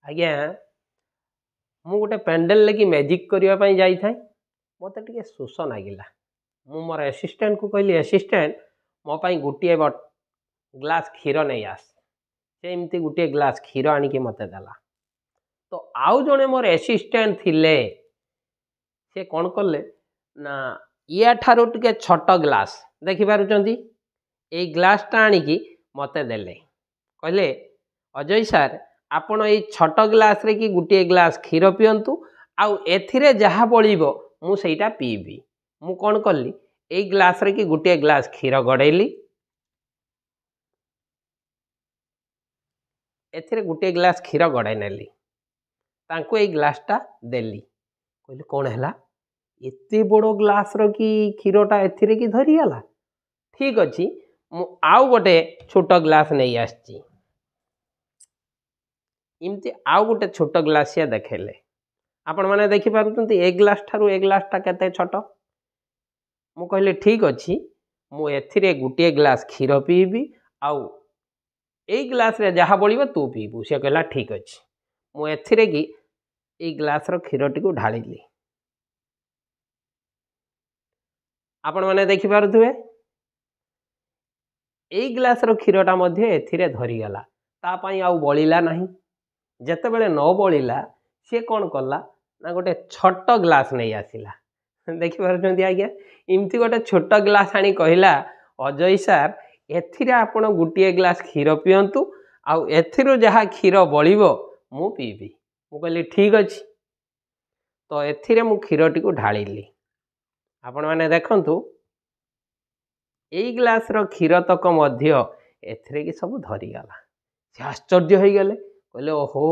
आज्ञा मु गोटे पेंडेल लेकिन मैजिक करने जाई था मत टे शोष लगिला मु मोर असिस्टेंट को कहली असिस्टेंट मो पाई गोटे ग्लास क्षीर नहीं आस से एमती गोटे ग्लास क्षीर आणिक मत देला तो आउ जड़े मोर असिस्टेंट थिले से कौन कले ना या ठारू टे छोट ग्लास देखिपुंट ये ग्लासटा आणिक मत देले कहले अजय सार आपण ये छोट ग्लास रे कि गोटे ग्लास क्षीर पियंतु आउ एथिरे जहा बळिबो मु सेटा पीबी मु कौन कली ये ग्लास रे कि गोटे ग्लास क्षीर गड़ेली एथिरे गोटे ग्लास क्षीर गड़ाई नेली तांको ये ग्लासटा देली कहले कौन है एते बड़ ग्लास रो कि क्षीरटा एथिरे कि धरीगला ठीक अच्छी मु आउ गोटे छोट ग्लास नहीं आसची इमती आउ गोटे छोट ग्लासिया देखेले आपण मैंने देखिपुंट ए ग्लास ठारू ए ग्लासटा केते छोट मु कहले ठीक अच्छी मु एथिरे गोटे ग्लास क्षीर पीबी आउ ए ग्लास रे जहा बळिबो तू पीबू से कहला ठीक अच्छी मु एथिरे कि ए ग्लास रो क्षीरटी को ढाळिली आपण मैंने देखिपुवे ए ग्लास रो क्षीरटा मध्ये एथिरे धरीगला ता पई आउ बळिला नाही जेते बेले न बळिला सी कौन कला ना गोटे छोट ग्लास नहीं आसिला देखिपुंट आज्ञा इमती गोटे छोट ग्लास आनी कहला अजय सार एथिरे आपण गोटे ग्लास क्षीर पियंतु आउ एथिरो जहा क्षीर बळिबो मु पीबी मु कहली ठीक अच्छी तो एथिरे मु क्षीरटी को ढाळिली आपण माने देखंतु एई ग्लास रो क्षीर तक मध्य एथिरे कि सब धरीगला से आश्चर्य हो गले कहले ओहो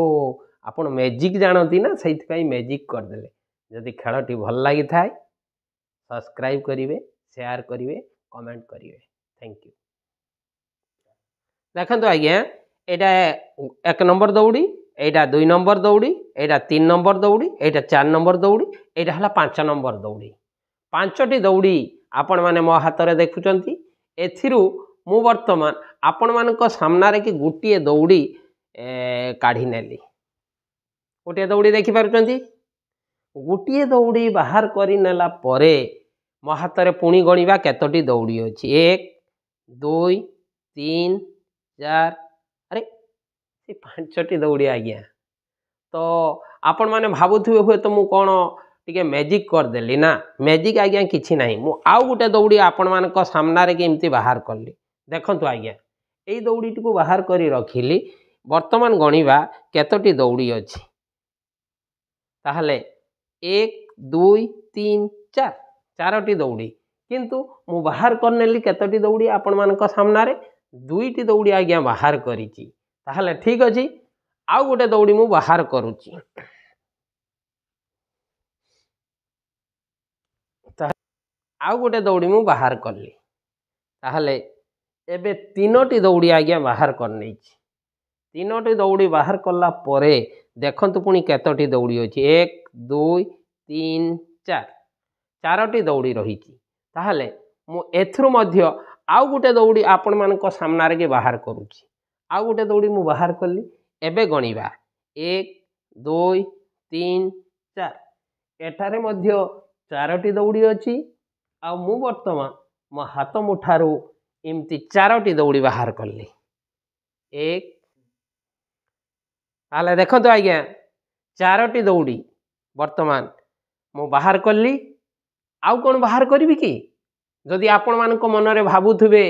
आपण मैजिक जानती ना से मैजिक करदे जदि खेलटी भल लगी थाए सब्सक्राइब करेंगे शेयर करेंगे कमेंट करेंगे थैंक यू देखो आज्ञा यहाँ एक नंबर दौड़ी यहाँ 2 नंबर दौड़ी यहाँ 3 नंबर दौड़ी यहाँ 4 नंबर दौड़ी यहाँ है 5 नंबर दौड़ी 5टी दौड़ी आपण मैंने मो हाथ में देखुंट एथिरू मु वर्तमान आपण मान सामने कि गोटे दौड़ी काढ़ी नेली गोटे दौड़ी देखिपुंट गोटे दौड़ी बाहर कर नेला परे मो हाथ में पुणी गणिबा केतोटी दौड़ी अच्छी 1 2 3 4 अरे से 5टी दौड़ी आज्ञा तो आपण मैंने भावुवे हुए तो मु कौन टिके मैजिक करदेली ना मैजिक आज्ञा किछि नाही मु आउ गोटे दौड़ी आपण मान सामने के एमती बाहर कली देखंतु आज्ञा यही दौड़ी को बाहर करी रखिली वर्तमान गणिबा केतोटी दौड़ी अच्छी ताहले 1 2 3 4 4टी दौड़ी किंतु मु बाहर करनेली केतोटी दौड़ी आपण मान सामने 2टी दौड़ी आज्ञा बाहर करिची ताहले ठीक अच्छी आउ गोटे दौड़ी मु बाहर करुची आउ गोटे दौड़ी मु बाहर कली ताहले एबे 3टी दौड़ी आज्ञा बाहर करनी 3टी दौड़ी बाहर कला परे देखंतु पुणी केतोटी दौड़ी अच्छी 1 2 3 4 4टी दौड़ी रही ताहले मु एथरु मध्य आउ गोटे दौड़ी आपण मान सामने के बाहर करुची आउ गोटे दौड़ी मु बाहर कली एबे गणिबा 1 2 3 4 एठारे मध्य 4टी दौड़ी अच्छी आ मु वर्तमान मो हाथ मुठारू एमती 4टी दौड़ी बाहर कली 1 ताले देखो आज्ञा 4टी दौड़ी वर्तमान मु बाहर कली आउ कौन बाहर करी कि जदि आपण मान मन में भावुवे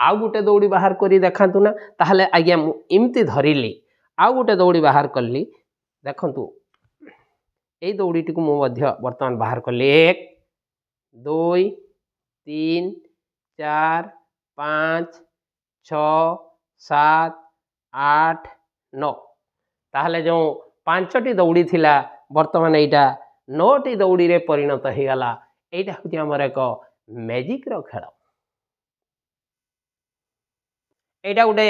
आउ गोटे दौड़ी बाहर करी देखातु ना ताहले आज्ञा मु एमती धरिली आउ गोटे दौड़ी बाहर कली देखंतु यही दौड़ीटी को मु वर्तमान बाहर कली 1 2 3 4 5 6 7 8 9 ताहले जो 5टी दौड़ी थिला वर्तमान यहाँ 9टी दौड़ी रे परिणत हो गला यहाँ हूँ आमर एक मैजिक रो खेल यहाँ गोटे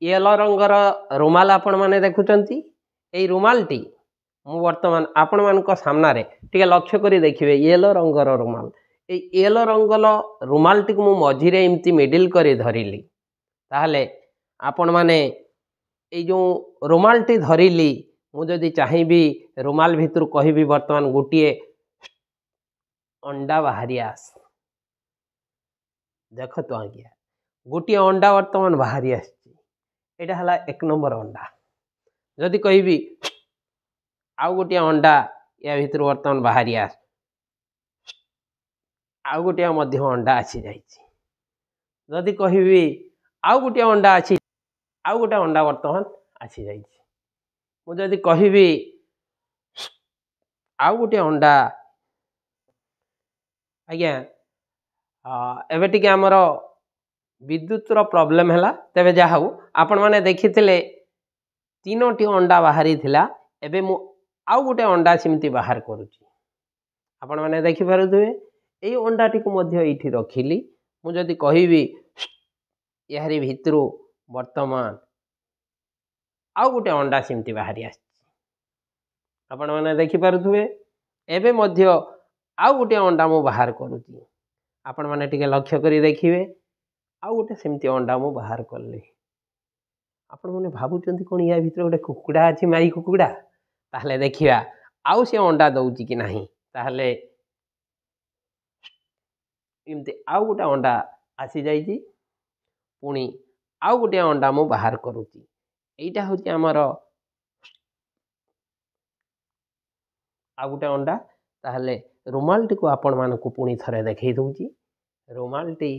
येलो रंगर रुमाल आपण मैंने देखुंट यही रुमालटी मु वर्तमान आपण मान सामने टे लक्ष्य करी देखिए येलो रंगर रुमाल येलो रंगल रुमालटी को मु मझिरे एमती मिडिल करी धरिली ताहले आपण माने ए जो रुमालटी धरिली मुझे चाहिए रुमाल भितर कहि बर्तमान गोटे अंडा बाहरी आस देख तो आज्ञा गोटे अंडा बर्तमान बाहरी आटा है 1 नंबर अंडा जदि कहि आउ गोटे अंडा या भीतर बर्तमान बाहरी आस आउ गोटे अंडा आसी जदि कहि आउ गोटे अंडा आसी आउ गोटे अंडा बर्तमान आसी मुझे कहि आउ गोटे अंडा आज्ञा एबे टिके आमर विद्युतर प्रोब्लेम है तेबे जहा आपण मैंने देखी 3टी अंडा बाहरी थिला एबे मु आउ गोटे अंडा सिमती बाहर करुची आपण मैंने देखि पारुथबे एई अंडाटी को मध्य एठी रखिली मु जदि कहिबी यारी भितरु वर्तमान आउ गोटे अंडा सिमती बाहरी आछि आपण मैंने देखि पारुथबे एबे मध्य आउ गोटे अंडा मु बाहर करुची आपण मैंने टिके लक्ष्य करी देखिबे आउ गोटे सेमती अंडा मु बाहर करले आपण मैंने भाबुचंती कोन या भितर गोटे कुकुड़ा अछि माई कुकुड़ा ताहले देखिया आउ से अंडा दउची कि नाही ताहले इमती आउ गोटे अंडा आसी जाइची पुणी आउ गोटे अंडा मु बाहर करुची एटा होची हमर आउ गोटे अंडा ताहले रुमालटी को आपण मानकु पुणी थरे देखै दउची रुमालटी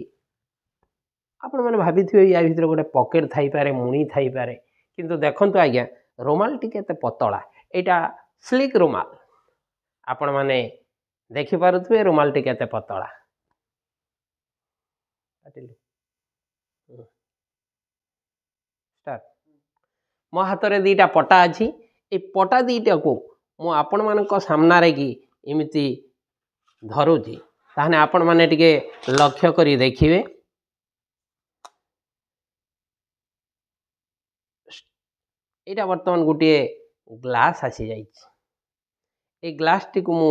आपण माने भाबिथिबे या भितर गोटे पॉकेट थाई पारे मुणी थाई पारे किंतु देखंतु आज्ञा रुमालटी केते पतला एटा स्लिक रुमाल आपण माने देखि पारुथबे रुमालटी केते पतला स्टार्ट मो हाथ रे दीटा पटा अछि ए पटा दीटा को मु आपण मानक सामना रे की इमिति धरुची ताहने आपण माने टिके लक्ष्य करी देखिबे एटा वर्तमान गोटे ग्लास आसी जाइछि ए ग्लास टी को मु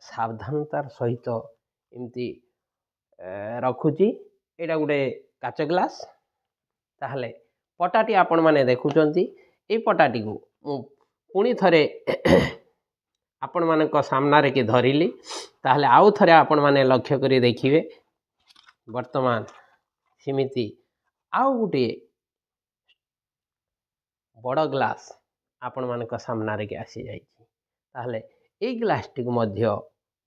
सावधानतार सहित इमती रखुची एटा गोटे काच ग्लास ताहले पटाटी आपण माने देखुचंती ए पटाटी को मु पुणी थरे आपण मानक सामना रे की धरिली ताहले आउ थरे आपण माने लक्ष्य करी देखिबे वर्तमान सिमिति आउ गोटे बड़ ग्लास आपण मानक सामना रे की आसी जाइछि ताहले ए ग्लास टी को मध्य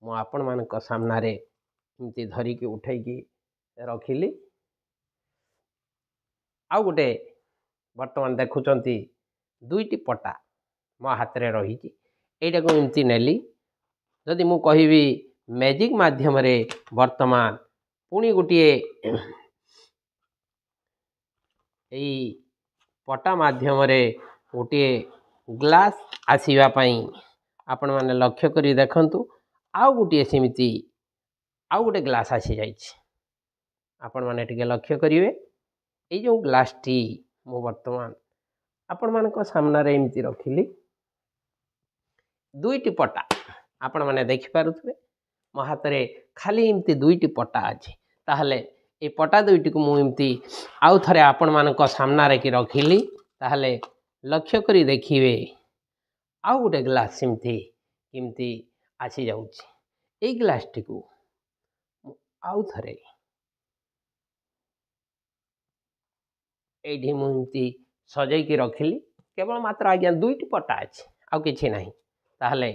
मु आपण मानक सामना रे इमती धरी की उठै की रखिली आउ गोटे वर्तमान देखुचंती 2टी पटा मो हाथ रे रही एटा को इमती नेली जदि मु कहिबी मैजिक माध्यम रे वर्तमान पुणी गोटे एई पटा माध्यम रे गोटे ग्लास आसीबा पई आपण माने लक्ष्य करी देखंतु आउ गोटे सेमिति आउ गोटे ग्लास आसी जाइछि आपण माने टिके लक्ष्य करिवे ए जो ग्लास टी मो वर्तमान आपण मानक सामना रे इमती रखिली 2टी पटा आपण माने देखि पारुथबे मो हाथ रे खाली इमती 2टी पटा अछि ताहले ए पटा 2टी को मु इमती आउ थरे आपण मानक सामना रे की रखिली ताहले लक्ष्य करी देखिवे आउ गोटे ग्लास इमती इमती आसी जाउछि ए ग्लास टी को आउ थरे एठी मु इमती सजै की रखिली केवल मात्र आज्ञा 2टी पटा अछि आउ किछि नाही ताहले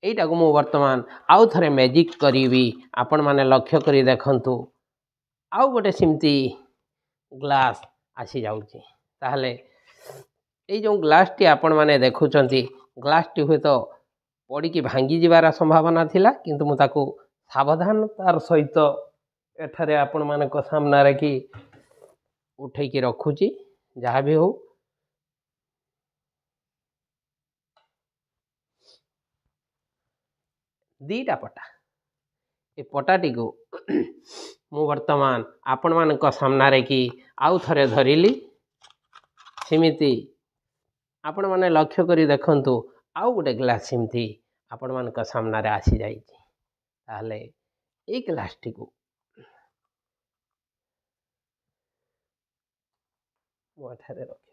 एटा को मु वर्तमान आउ थरे मैजिक करीबी आपण माने लक्ष्य करी देखंतु आउ गोटे सिमती ग्लास आसी जाउछि ताहले ए जो ग्लास टी आपण माने देखुचंती ग्लास टी हुए तो पड़ी की भांगी जिबार संभावना थिला किंतु मु ताको सावधानतार सहित एठारे आपण मानक सामना रे की उठै की रखुची जहाँ भी हो 2टा पटा ए पटाटी को मु वर्तमान आपण मानक सामना रे की आउ थरे धरिली सिमिति आपण माने लक्ष्य करी देखंतु आउ गोटे ग्लास सिमती आपण मानक सामना रे आसी जाइछि ताहले ए ग्लास टी को मो एठारे रखि